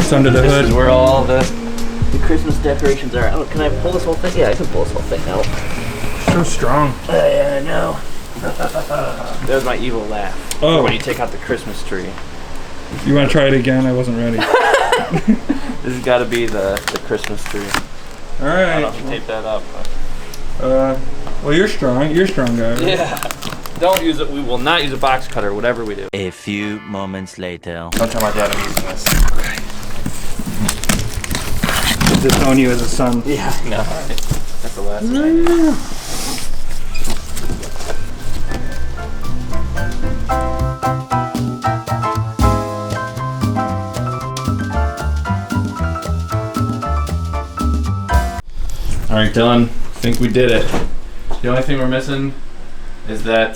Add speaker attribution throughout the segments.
Speaker 1: What's under the hood?
Speaker 2: This is where all the Christmas decorations are. Oh, can I pull this whole thing? Yeah, I can pull this whole thing out.
Speaker 1: So strong.
Speaker 2: Yeah, I know. There's my evil laugh.
Speaker 1: Oh.
Speaker 2: When you take out the Christmas tree.
Speaker 1: You want to try it again? I wasn't ready.
Speaker 2: This has got to be the Christmas tree.
Speaker 1: All right.
Speaker 2: I don't know if you tape that up.
Speaker 1: Well, you're strong. You're strong, guy. Right?
Speaker 2: Yeah. Don't use it. We will not use a box cutter, whatever we do.
Speaker 3: A few moments later.
Speaker 2: Don't tell my dad I'm using this.
Speaker 1: Okay. Disown you as a son.
Speaker 2: Yeah, no. That's the last thing. All right, Dylan. I think we did it. The only thing we're missing is that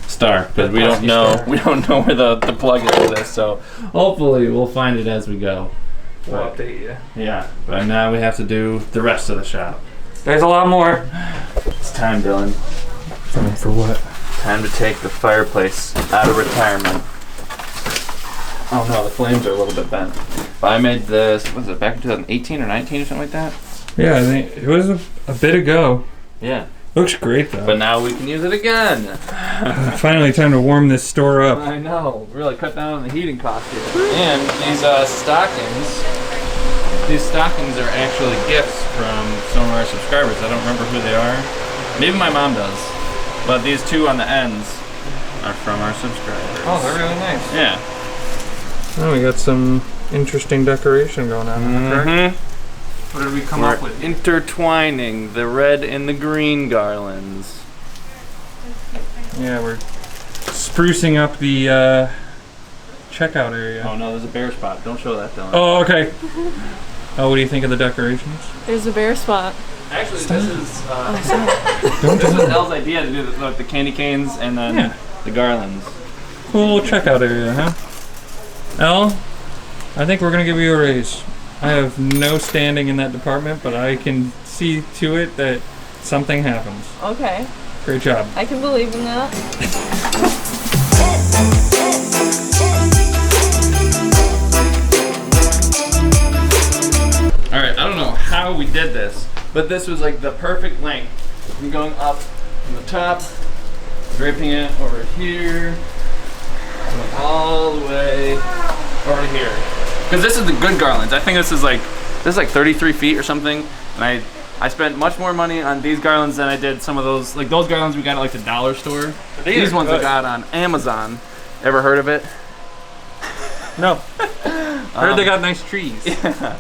Speaker 2: star, because we don't know where the plug is for this. So hopefully we'll find it as we go.
Speaker 1: We'll update you.
Speaker 2: Yeah, but now we have to do the rest of the shop.
Speaker 1: There's a lot more.
Speaker 2: It's time, Dylan.
Speaker 1: Time for what?
Speaker 2: Time to take the fireplace out of retirement. Oh no, the flames are a little bit bent. But I made this, what was it, back in 2018 or 19 or something like that?
Speaker 1: Yeah, I think it was a bit ago.
Speaker 2: Yeah.
Speaker 1: Looks great though.
Speaker 2: But now we can use it again.
Speaker 1: Finally time to warm this store up.
Speaker 2: I know. Really cut down on the heating cost here. And these stockings are actually gifts from some of our subscribers. I don't remember who they are. Maybe my mom does. But these two on the ends are from our subscribers.
Speaker 1: Oh, they're really nice.
Speaker 2: Yeah.
Speaker 1: Oh, we got some interesting decoration going on.
Speaker 2: Mm-hmm.
Speaker 1: What did we come up with?
Speaker 2: Intertwining the red and the green garlands.
Speaker 1: Yeah, we're sprucing up the checkout area.
Speaker 2: Oh no, there's a bare spot. Don't show that, Dylan.
Speaker 1: Oh, okay. Oh, what do you think of the decorations?
Speaker 4: There's a bare spot.
Speaker 2: Actually, this is
Speaker 1: Don't
Speaker 2: this
Speaker 1: do
Speaker 2: was
Speaker 1: that.
Speaker 2: Elle's idea to do the candy canes and then the garlands.
Speaker 1: Cool little checkout area, huh? Elle, I think we're gonna give you a raise. I have no standing in that department, but I can see to it that something happens.
Speaker 4: Okay.
Speaker 1: Great job.
Speaker 4: I can believe in that.
Speaker 2: Alright, I don't know how we did this, but this was like the perfect length. From going up from the top, draping it over here, going all the way over to here. Because this is the good garlands. I think this is like 33 feet or something, and I spent much more money on these garlands than I did some of those, like those garlands we got at like the dollar store. These ones I got on Amazon. Ever heard of it?
Speaker 1: No. Heard they got nice trees.
Speaker 2: Yeah.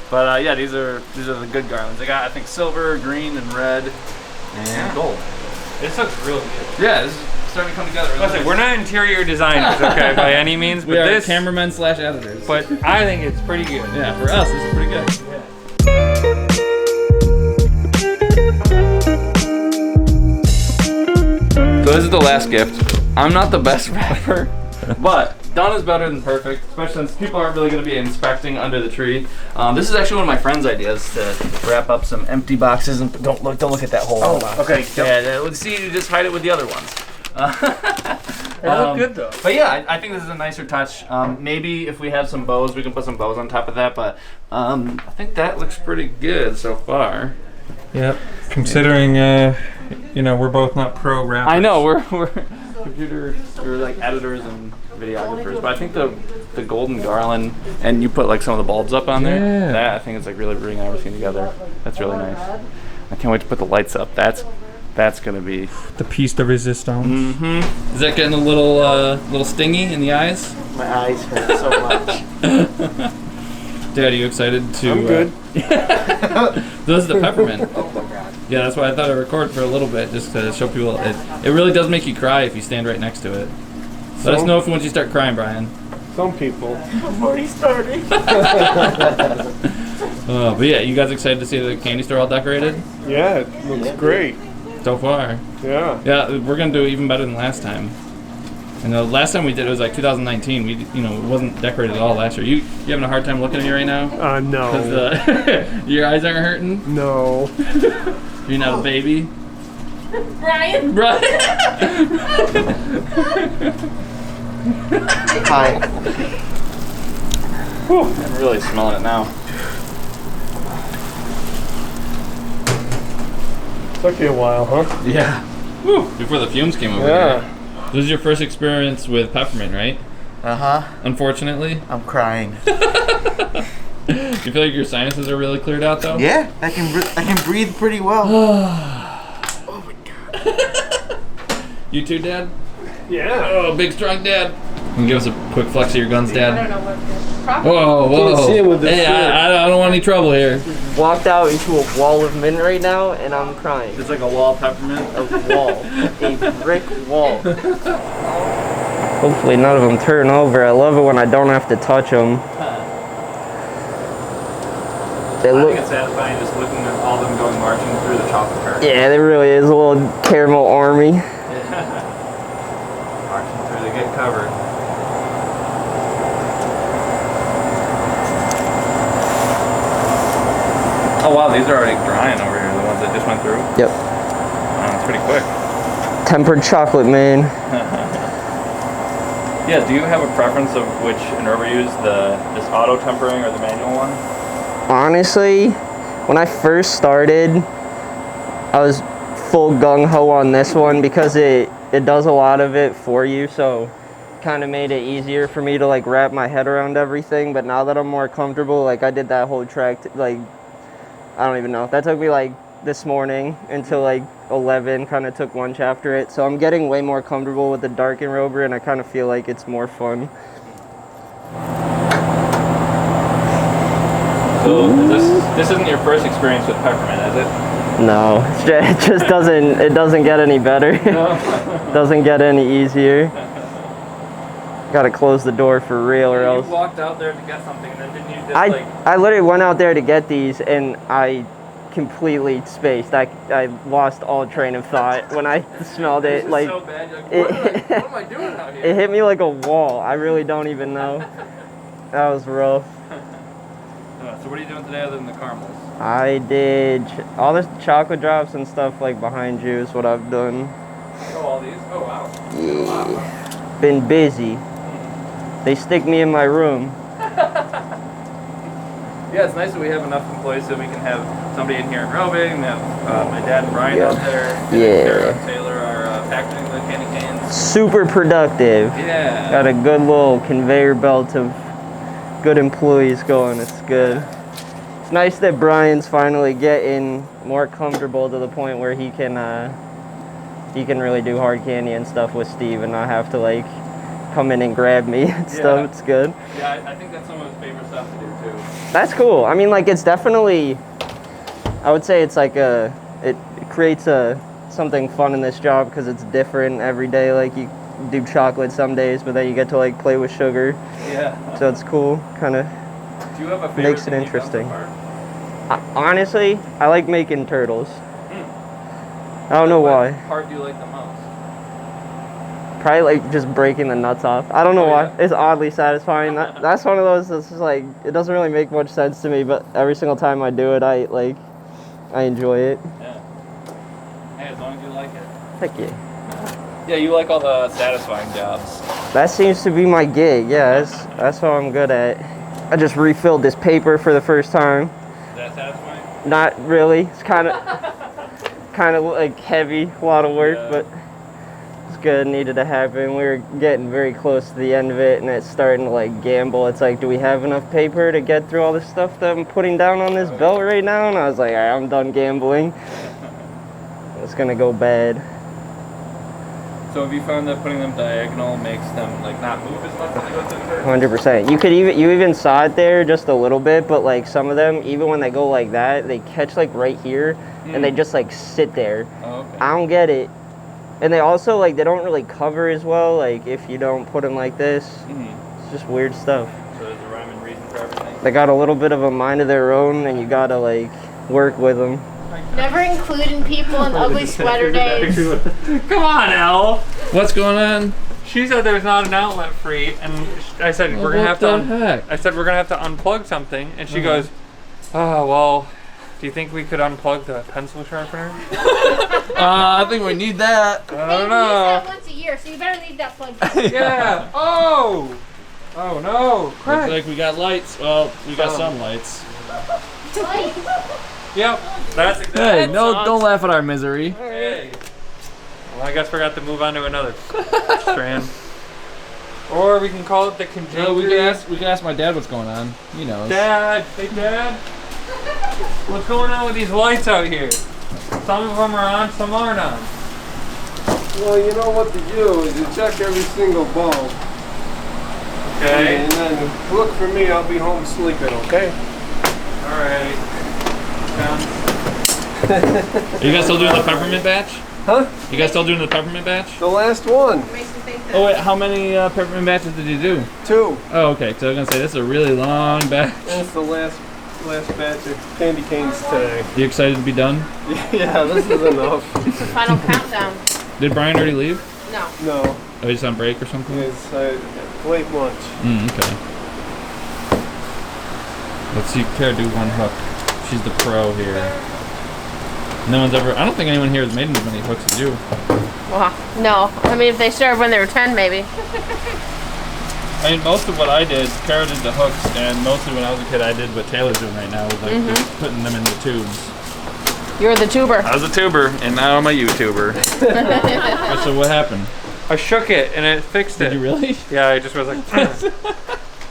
Speaker 2: But yeah, these are the good garlands. They got, I think, silver, green, and red, and gold.
Speaker 1: This looks really good.
Speaker 2: Yeah, this is starting to come together. Really
Speaker 1: Listen,
Speaker 2: nice.
Speaker 1: we're not interior designers, okay, by any means, but
Speaker 2: We are
Speaker 1: this,
Speaker 2: cameramen / editors.
Speaker 1: but I think it's pretty good.
Speaker 2: yeah, for us, this is pretty good. So this is the last gift. I'm not the best rapper, but done is better than perfect, especially since people aren't really going to be inspecting under the tree. This is actually one of my friend's ideas to wrap up some empty boxes and don't look at that hole.
Speaker 1: Oh, okay.
Speaker 2: Yeah, let's see. You just hide it with the other ones.
Speaker 1: They look good though.
Speaker 2: But yeah, I think this is a nicer touch. Maybe if we have some bows, we can put some bows on top of that. But I think that looks pretty good so far.
Speaker 1: Yep. Considering, we're both not pro rappers.
Speaker 2: I know we're we're like editors and videographers, but I think the golden garland and you put like some of the bulbs up on there.
Speaker 1: Yeah.
Speaker 2: That I think it's like really bringing everything together. That's really nice. I can't wait to put the lights up. That's gonna be
Speaker 1: The piece de resistance.
Speaker 2: Mm-hmm. Is that getting a little stingy in the eyes?
Speaker 5: My eyes hurt so much.
Speaker 2: Dad, are you excited to?
Speaker 5: I'm good.
Speaker 2: This is the peppermint.
Speaker 5: Oh my god.
Speaker 2: Yeah, that's why I thought I'd record for a little bit, just to show people. It really does make you cry if you stand right next to it. Let us know if once you start crying, Brian.
Speaker 5: Some people.
Speaker 4: I'm already starting.
Speaker 2: But yeah, you guys excited to see the candy store all decorated?
Speaker 5: Yeah, it looks great.
Speaker 2: So far.
Speaker 5: Yeah.
Speaker 2: Yeah, we're gonna do even better than last time. And the last time we did it was like 2019. We, it wasn't decorated at all last year. You having a hard time looking at me right now?
Speaker 5: No.
Speaker 2: Because your eyes aren't hurting?
Speaker 5: No.
Speaker 2: You're not a baby?
Speaker 4: Brian.
Speaker 2: Right?
Speaker 5: Hi.
Speaker 2: Whew, I'm really smelling it now.
Speaker 5: Took you a while, huh?
Speaker 2: Yeah. Whew, before the fumes came over
Speaker 5: Yeah.
Speaker 2: here. This is your first experience with peppermint, right?
Speaker 6: Uh-huh.
Speaker 2: Unfortunately.
Speaker 6: I'm crying.
Speaker 2: You feel like your sinuses are really cleared out though?
Speaker 6: Yeah, I can breathe pretty well.
Speaker 2: You too, Dad?
Speaker 5: Yeah.
Speaker 2: Oh, big strong Dad. You can give us a quick flex of your guns,
Speaker 4: I
Speaker 2: Dad.
Speaker 4: don't know what this.
Speaker 2: Whoa,
Speaker 5: Can't see him
Speaker 2: whoa.
Speaker 5: with this
Speaker 2: Hey,
Speaker 5: shirt.
Speaker 2: I don't want any trouble here.
Speaker 7: Walked out into a wall of mint right now, and I'm crying.
Speaker 2: It's like a wall of peppermint.
Speaker 7: A wall. A brick wall. Hopefully none of them turn over. I love it when I don't have to touch them. They
Speaker 2: I
Speaker 7: look,
Speaker 2: think it's satisfying just looking at all of them going marching through the chocolate cart.
Speaker 7: yeah, there really is a little caramel army.
Speaker 2: Marching through, they get covered. Oh wow, these are already drying over here, the ones that just went through.
Speaker 7: Yep.
Speaker 2: It's pretty quick.
Speaker 7: Tempered chocolate, man.
Speaker 2: Yeah, do you have a preference of which enrober you use, this auto tempering or the manual one?
Speaker 7: Honestly, when I first started, I was full gung-ho on this one because it does a lot of it for you, so kind of made it easier for me to like wrap my head around everything. But now that I'm more comfortable, like I did that whole track, like I don't even know. That took me like this morning until like 11, kind of took lunch after it. So I'm getting way more comfortable with the dark enrober, and I kind of feel like it's more fun.
Speaker 2: So this isn't your first experience with peppermint, is it?
Speaker 7: No, it just doesn't get any better. Doesn't get any easier. Gotta close the door for real, or else.
Speaker 2: You walked out there to get something, and then didn't you just
Speaker 7: I literally went out there to get these, and I completely spaced. I lost all train of thought when I smelled it. Like
Speaker 2: so bad, you're like, what am I doing out here?
Speaker 7: it hit me like a wall. I really don't even know. That was rough.
Speaker 2: So what are you doing today other than the caramels?
Speaker 7: I did all the chocolate drops and stuff like behind you is what I've done.
Speaker 2: Oh, all these? Oh, wow.
Speaker 7: Yeah. Been busy. They stick me in my room.
Speaker 2: Yeah, it's nice that we have enough employees so we can have somebody in here enrobing, we have my dad and Brian out there,
Speaker 7: Yeah.
Speaker 2: Sarah, Taylor are packaging the candy canes.
Speaker 7: Super productive.
Speaker 2: Yeah.
Speaker 7: Got a good little conveyor belt of good employees going. It's good. It's nice that Brian's finally getting more comfortable to the point where he can really do hard candy and stuff with Steve and not have to like come in and grab me and stuff.
Speaker 2: Yeah.
Speaker 7: It's good.
Speaker 2: Yeah, I think that's some of his favorite stuff to do too.
Speaker 7: That's cool. I mean, like it's definitely, I would say it's like it creates something fun in this job because it's different every day. Like you do chocolate some days, but then you get to like play with sugar.
Speaker 2: Yeah.
Speaker 7: So it's cool. Kind of
Speaker 2: Do you have a favorite
Speaker 7: makes it
Speaker 2: thing you've done so
Speaker 7: interesting.
Speaker 2: far?
Speaker 7: Honestly, I like making turtles. I don't know why.
Speaker 2: What part do you like the most?
Speaker 7: Probably like just breaking the nuts off. I don't know
Speaker 2: Oh,
Speaker 7: why.
Speaker 2: yeah.
Speaker 7: It's oddly satisfying. That's one of those that's just like, it doesn't really make much sense to me, but every single time I do it, I enjoy it.
Speaker 2: Yeah. Hey, as long as you like it.
Speaker 7: Heck yeah.
Speaker 2: Yeah, you like all the satisfying jobs.
Speaker 7: That seems to be my gig. Yeah, that's what I'm good at. I just refilled this paper for the first time.
Speaker 2: Is that satisfying?
Speaker 7: Not really. It's kind of like heavy, a lot of work,
Speaker 2: Yeah.
Speaker 7: but it's good. Needed to happen. We were getting very close to the end of it, and it's starting to like gamble. It's like, do we have enough paper to get through all this stuff that I'm putting down on this belt right now? And I was like, all right, I'm done gambling. It's gonna go bad.
Speaker 2: So have you found that putting them diagonal makes them like not move as much as they go to the curve?
Speaker 7: 100%. You even saw it there just a little bit, but like some of them, even when they go like that, they catch like right here, and they just like sit there.
Speaker 2: Oh, okay.
Speaker 7: I don't get it. And they also like they don't really cover as well. Like if you don't put them like this, it's just weird stuff.
Speaker 2: So there's a rhyme and reason for everything.
Speaker 7: They got a little bit of a mind of their own, and you gotta like work with them.
Speaker 4: Never including people in ugly sweater days.
Speaker 1: Come on, Elle.
Speaker 2: What's going on?
Speaker 1: She said there's not an outlet free, and I said we're gonna have to.
Speaker 2: heck?
Speaker 1: I said we're gonna have to unplug something, and she goes, "Oh well, do you think we could unplug the pencil sharpener?"
Speaker 2: I think we need that.
Speaker 1: I don't
Speaker 4: They use
Speaker 1: know.
Speaker 4: that once a year, so you better leave that plugged in.
Speaker 1: Yeah. Oh. Oh no!
Speaker 2: Looks
Speaker 1: Craig.
Speaker 2: like we got lights. Well, we got some lights.
Speaker 1: Yep. That's exactly.
Speaker 2: Hey, don't laugh at our misery.
Speaker 1: Hey. Well, I guess we got to move on to another strand. Or we can call it the conjecture.
Speaker 2: No, we can ask my dad what's going on. He knows.
Speaker 1: Dad, hey Dad. What's going on with these lights out here? Some of them are on, some aren't on.
Speaker 5: Well, you know what to do is you check every single bulb.
Speaker 1: Okay.
Speaker 5: And then look for me, I'll be home sleeping, okay?
Speaker 1: Alright.
Speaker 2: Are you guys still doing the peppermint batch?
Speaker 5: Huh?
Speaker 2: You guys still doing the peppermint batch?
Speaker 5: The last one.
Speaker 2: Oh wait, how many peppermint batches did you do?
Speaker 5: 2.
Speaker 2: Oh, okay. So I was gonna say this is a really long batch.
Speaker 5: That's the last batch of candy canes today.
Speaker 2: You excited to be done?
Speaker 5: Yeah, this is enough.
Speaker 4: It's the final countdown.
Speaker 2: Did Brian already leave?
Speaker 4: No.
Speaker 5: No,
Speaker 2: Oh, he's on break or something?
Speaker 5: it's late lunch.
Speaker 2: Okay. Let's see Kara do one hook. She's the pro here. No one's ever. I don't think anyone here has made as many hooks as you.
Speaker 4: Well, no. I mean, if they started when they were 10, maybe.
Speaker 2: I mean, most of what I did, Kara did the hooks, and mostly when I was a kid, I did what Taylor's doing right now, with like just putting them in the tubes.
Speaker 4: You're the tuber.
Speaker 2: I was a tuber, and now I'm a YouTuber. So what happened?
Speaker 1: I shook it and it fixed it.
Speaker 2: Did you really?
Speaker 1: Yeah, I just was like.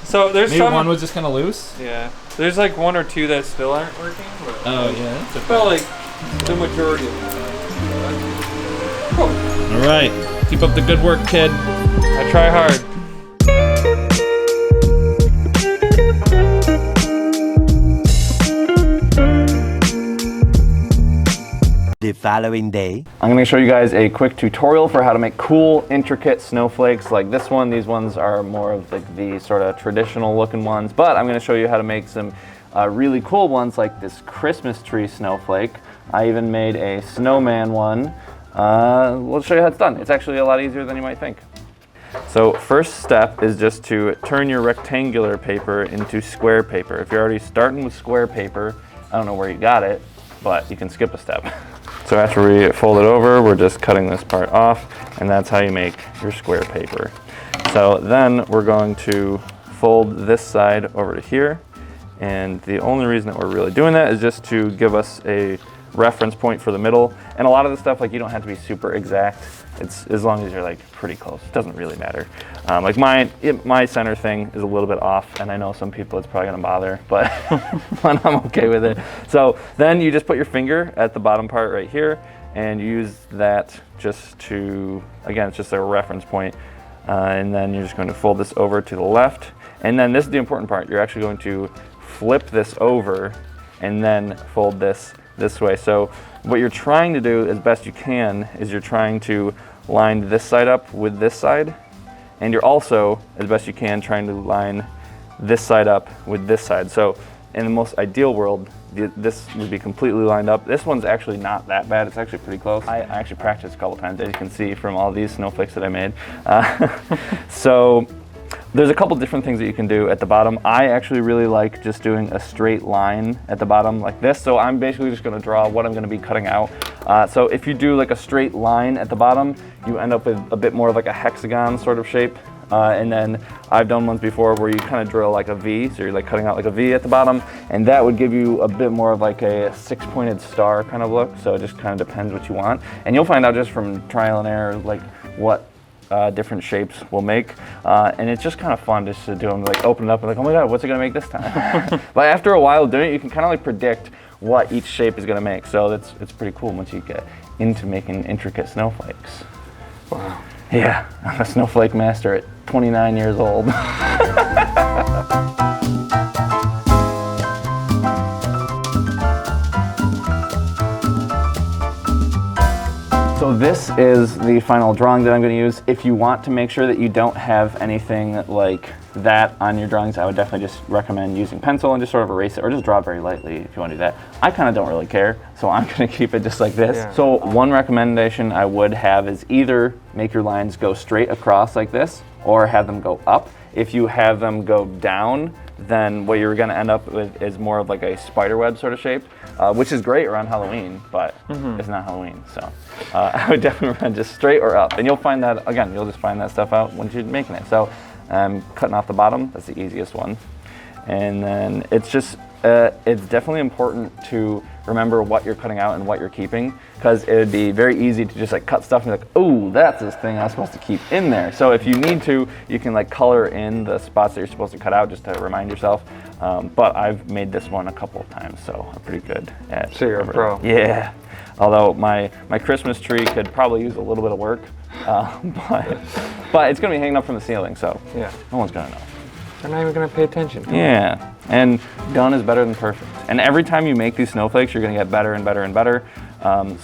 Speaker 1: So there's
Speaker 2: Maybe
Speaker 1: some.
Speaker 2: one was just kind of loose.
Speaker 1: Yeah. There's like 1 or 2 that still aren't working. But
Speaker 2: Oh yeah.
Speaker 1: I felt like the majority of them.
Speaker 2: All right, keep up the good work, kid.
Speaker 1: I try hard.
Speaker 3: The following day.
Speaker 2: I'm going to show you guys a quick tutorial for how to make cool, intricate snowflakes like this one. These ones are more of like the sort of traditional looking ones, but I'm going to show you how to make some really cool ones like this Christmas tree snowflake. I even made a snowman one. Let's show you how it's done. It's actually a lot easier than you might think. So first step is just to turn your rectangular paper into square paper. If you're already starting with square paper, I don't know where you got it, but you can skip a step. So after we fold it over, we're just cutting this part off, and that's how you make your square paper. So then we're going to fold this side over to here, and the only reason that we're really doing that is just to give us a reference point for the middle. And a lot of the stuff, like, you don't have to be super exact. It's as long as you're like pretty close. It doesn't really matter. Like my center thing is a little bit off, and I know some people it's probably gonna bother, but I'm okay with it. So then you just put your finger at the bottom part right here, and you use that just to, again, it's just a reference point. And then you're just going to fold this over to the left. And then this is the important part. You're actually going to flip this over and then fold this way. So what you're trying to do as best you can is you're trying to line this side up with this side, and you're also, as best you can, trying to line this side up with this side. So in the most ideal world, this would be completely lined up. This one's actually not that bad. It's actually pretty close. I actually practiced a couple times, as you can see from all these snowflakes that I made. So there's a couple different things that you can do at the bottom. I actually really like just doing a straight line at the bottom like this. So I'm basically just gonna draw what I'm gonna be cutting out. So if you do like a straight line at the bottom, you end up with a bit more of like a hexagon sort of shape. And then I've done ones before where you kind of drill like a V, so you're like cutting out like a V at the bottom, and that would give you a bit more of like a 6-pointed star kind of look. So it just kind of depends what you want. And you'll find out just from trial and error like what different shapes will make, and it's just kind of fun just to do them, like open it up and like, oh my god, what's it gonna make this time? But after a while doing it, you can kind of like predict what each shape is gonna make. So it's pretty cool once you get into making intricate snowflakes.
Speaker 1: Wow.
Speaker 2: Yeah, I'm a snowflake master at 29 years old. So this is the final drawing that I'm going to use. If you want to make sure that you don't have anything like that on your drawings, I would definitely just recommend using pencil and just sort of erase it, or just draw very lightly if you want to do that. I kind of don't really care, so I'm going to keep it just like this. Yeah. So one recommendation I would have is either make your lines go straight across like this, or have them go up. If you have them go down, then what you're going to end up with is more of like a spider web sort of shape, which is great around Halloween, but it's not Halloween. So I would definitely recommend just straight or up. And you'll find that, again, you'll just find that stuff out once you're making it. So I'm cutting off the bottom. That's the easiest one. And then it's just, it's definitely important to remember what you're cutting out and what you're keeping, because it would be very easy to just like cut stuff and be like, oh, that's this thing I'm supposed to keep in there. So if you need to, you can like color in the spots that you're supposed to cut out just to remind yourself. But I've made this one a couple of times, so I'm pretty good at.
Speaker 1: So you're a pro.
Speaker 2: Yeah. Although my Christmas tree could probably use a little bit of work, but it's gonna be hanging up from the ceiling, so
Speaker 1: Yeah.
Speaker 2: no one's gonna know.
Speaker 1: They're not even gonna pay attention.
Speaker 2: Yeah, and done is better than perfect. And every time you make these snowflakes, you're gonna get better and better and better.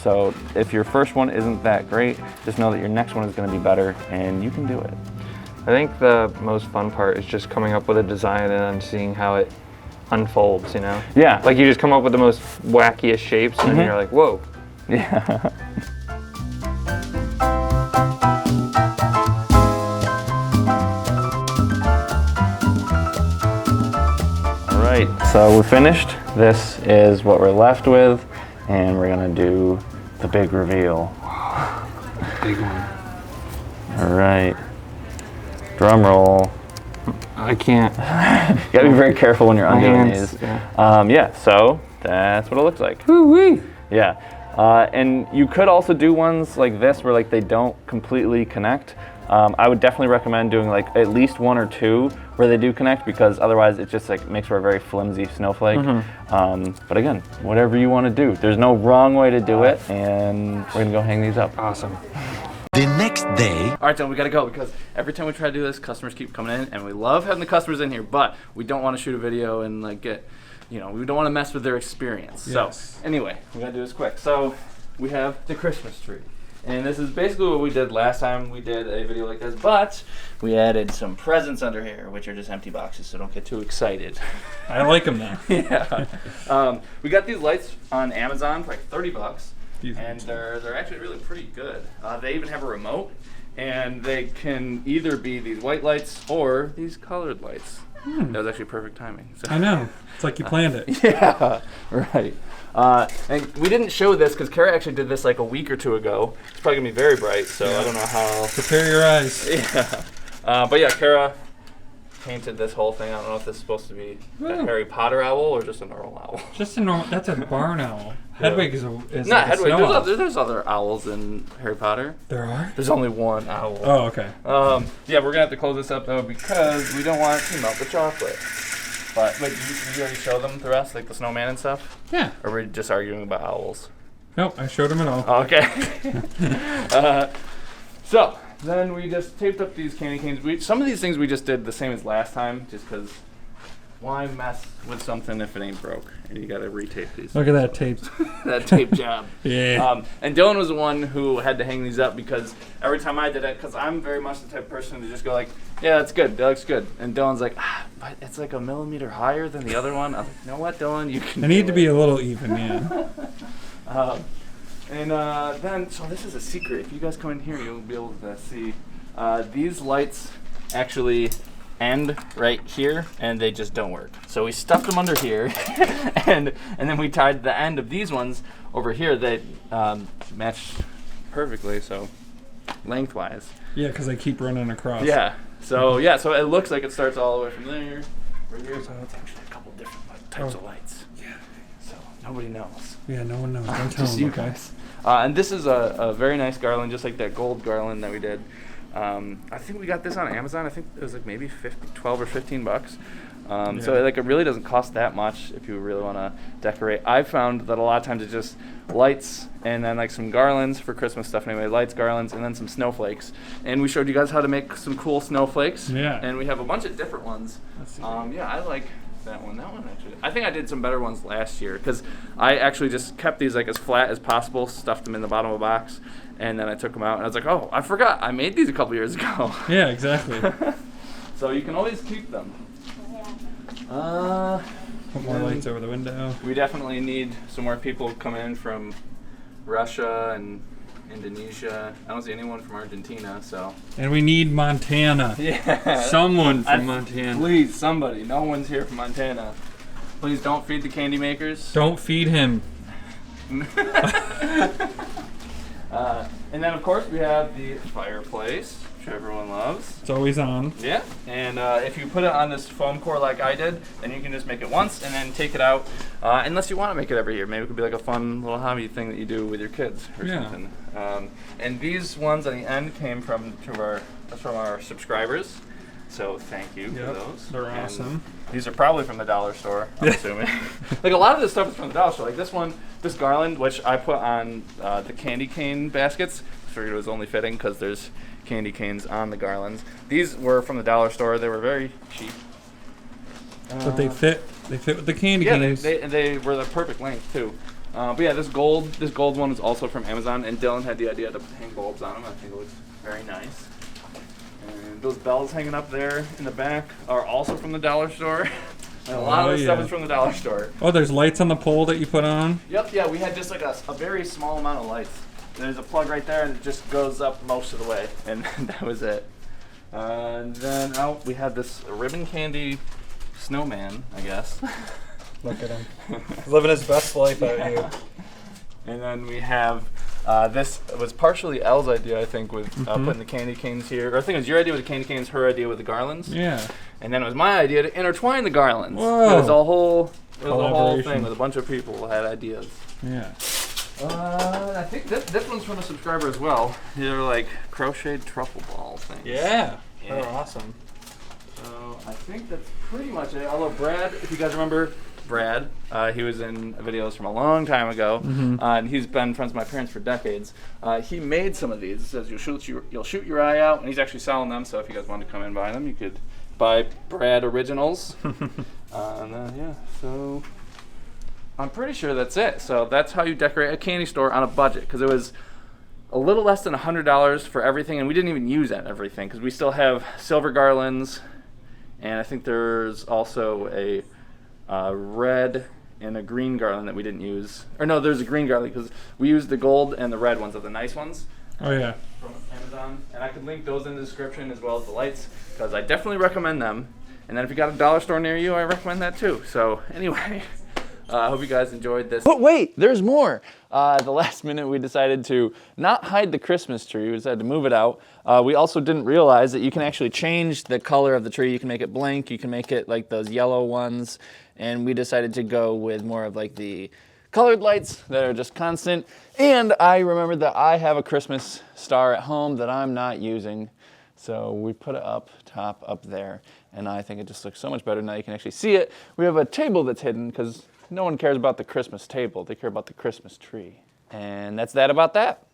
Speaker 2: So if your first one isn't that great, just know that your next one is gonna be better, and you can do it.
Speaker 1: I think the most fun part is just coming up with a design and then seeing how it unfolds, you know?
Speaker 2: Yeah.
Speaker 1: Like you just come up with the most wackiest shapes and then you're like, whoa.
Speaker 2: Yeah. All right, so we're finished. This is what we're left with, and we're gonna do the big reveal.
Speaker 1: Big one.
Speaker 2: All right. Drum roll.
Speaker 1: I can't.
Speaker 2: You gotta be very careful when you're undoing these. Yeah, so that's what it looks like.
Speaker 1: Woo-wee.
Speaker 2: Yeah, and you could also do ones like this where like they don't completely connect. I would definitely recommend doing like at least one or two where they do connect, because otherwise it just like makes for a very flimsy snowflake. But again, whatever you want to do. There's no wrong way to do it, and we're gonna go hang these up.
Speaker 1: Awesome.
Speaker 3: The next day,
Speaker 2: All right, Dylan, we gotta go, because every time we try to do this, customers keep coming in, and we love having the customers in here, but we don't want to shoot a video and like get, you know, we don't want to mess with their experience.
Speaker 1: Yes.
Speaker 2: So anyway, we gotta do this quick. So we have the Christmas tree, and this is basically what we did last time we did a video like this, but we added some presents under here, which are just empty boxes, so don't get too excited.
Speaker 1: I like them now.
Speaker 2: Yeah. We got these lights on Amazon for like 30 bucks.
Speaker 1: These
Speaker 2: And they're actually really pretty good. They even have a remote, and they can either be these white lights or these colored lights. That was actually perfect timing. So.
Speaker 1: I know. It's like you planned it.
Speaker 2: Yeah, right. And we didn't show this because Kara actually did this like a week or two ago. It's probably gonna be very bright, so I don't know how.
Speaker 1: Prepare your eyes.
Speaker 2: Yeah. But yeah, Kara painted this whole thing. I don't know if this is supposed to be a Harry Potter owl or just a normal owl.
Speaker 1: Just a normal. That's a barn owl. Hedwig is
Speaker 2: Not
Speaker 1: like a
Speaker 2: Hedwig.
Speaker 1: snow owl.
Speaker 2: There's other owls in Harry Potter.
Speaker 1: There are?
Speaker 2: There's only one owl.
Speaker 1: Oh, okay.
Speaker 2: Yeah, we're gonna have to close this up though because we don't want to melt the chocolate. But wait, did you already show them the rest, like the snowman and stuff?
Speaker 1: Yeah.
Speaker 2: Or were we just arguing about owls?
Speaker 1: Nope, I showed him it all.
Speaker 2: Okay. So then we just taped up these candy canes. Some of these things we just did the same as last time, just because why mess with something if it ain't broke? And you gotta retape these.
Speaker 1: Look at that tape.
Speaker 2: That tape job.
Speaker 1: Yeah.
Speaker 2: And Dylan was the one who had to hang these up because every time I did it, because I'm very much the type of person to just go like, yeah, that's good, that looks good. And Dylan's like, but it's like a millimeter higher than the other one. I was like, you know what, Dylan, you can.
Speaker 1: They need to be a little even, yeah.
Speaker 2: Then, so this is a secret. If you guys come in here, you'll be able to see these lights actually end right here, and they just don't work. So we stuffed them under here, and then we tied the end of these ones over here that match perfectly. So lengthwise.
Speaker 1: Yeah, because they keep running across.
Speaker 2: Yeah. So yeah. So it looks like it starts all the way from there, right here. So it's actually a couple different types of lights. Yeah. So nobody knows.
Speaker 1: Yeah, no one knows. Don't tell
Speaker 2: Just
Speaker 1: them,
Speaker 2: you
Speaker 1: okay?
Speaker 2: guys. And this is a very nice garland, just like that gold garland that we did. I think we got this on Amazon. I think it was like maybe 12 or 15 bucks. So like it really doesn't cost that much if you really want to decorate. I've found that a lot of times it's just lights and then like some garlands for Christmas stuff anyway, lights, garlands, and then some snowflakes. And we showed you guys how to make some cool snowflakes.
Speaker 1: Yeah.
Speaker 2: And we have a bunch of different ones.
Speaker 1: Let's see.
Speaker 2: Yeah, I like that one. That one actually. I think I did some better ones last year because I actually just kept these like as flat as possible, stuffed them in the bottom of a box, and then I took them out and I was like, oh, I forgot I made these a couple years ago.
Speaker 1: Yeah, exactly.
Speaker 2: So you can always keep them.
Speaker 1: Put more lights over the window.
Speaker 2: We definitely need some more people coming in from Russia and Indonesia. I don't see anyone from Argentina, so.
Speaker 1: And we need Montana.
Speaker 2: Yeah.
Speaker 1: Someone from Montana.
Speaker 2: Please, somebody. No one's here from Montana. Please don't feed the candy makers.
Speaker 1: Don't feed him.
Speaker 2: And then, of course, we have the fireplace, which which everyone loves.
Speaker 1: It's always on.
Speaker 2: Yeah, and if you put it on this foam core like I did, then you can just make it once and then take it out, unless you want to make it every year. Maybe it could be like a fun little hobby thing that you do with your kids or something. And these ones on the end came from our subscribers, so thank you for those.
Speaker 1: They're
Speaker 2: And
Speaker 1: awesome.
Speaker 2: these are probably from the dollar store, I'm assuming. Like a lot of this stuff is from the dollar store. Like this one, this garland, which I put on the candy cane baskets. I figured it was only fitting because there's candy canes on the garlands. These were from the dollar store. They were very cheap.
Speaker 1: But they fit. They fit with the candy
Speaker 2: Yeah,
Speaker 1: canes.
Speaker 2: they were the perfect length too. But yeah, this gold one is also from Amazon, and Dylan had the idea to hang bulbs on them. I think it looks very nice. And those bells hanging up there in the back are also from the dollar store. And a lot of this stuff is from the dollar store.
Speaker 1: Oh, there's lights on the pole that you put on?
Speaker 2: Yep, yeah, we had just like a very small amount of lights. There's a plug right there, and it just goes up most of the way, and that was it. And then out we had this ribbon candy snowman, I guess.
Speaker 1: Look at him. Living his best life out here.
Speaker 2: And then we have, this was partially Elle's idea, I think, with putting the candy canes here. Or I think it was your idea with the candy canes, her idea with the garlands. Yeah. And then it was my idea to intertwine the garlands.
Speaker 1: Whoa.
Speaker 2: It was a whole thing with a bunch of people who had ideas.
Speaker 1: Yeah.
Speaker 2: I think this one's from a subscriber as well. They're like crocheted truffle ball things.
Speaker 1: Yeah. They're awesome.
Speaker 2: So I think that's pretty much it. Although Brad, if you guys remember Brad, he was in videos from a long time ago, and he's been friends with my parents for decades. He made some of these. It says you'll shoot your eye out, and he's actually selling them. So if you guys wanted to come and buy them, you could buy Brad Originals. Yeah, so I'm pretty sure that's it. So that's how you decorate a candy store on a budget, because it was a little less than $100 for everything, and we didn't even use everything because we still have silver garlands, and I think there's also a red and a green garland that we didn't use. Or no, there's a green garland because we used the gold and the red ones are the nice ones.
Speaker 1: Oh yeah.
Speaker 2: From Amazon, and I can link those in the description as well as the lights, because I definitely recommend them. And then if you got a dollar store near you, I recommend that too. So anyway, I hope you guys enjoyed this. But wait, there's more. At the last minute, we decided to not hide the Christmas tree. We decided to move it out. We also didn't realize that you can actually change the color of the tree. You can make it blank. You can make it like those yellow ones. And we decided to go with more of like the colored lights that are just constant. And I remembered that I have a Christmas star at home that I'm not using. So we put it up top up there. And I think it just looks so much better now you can actually see it. We have a table that's hidden because no one cares about the Christmas table. They care about the Christmas tree. And that's that about that.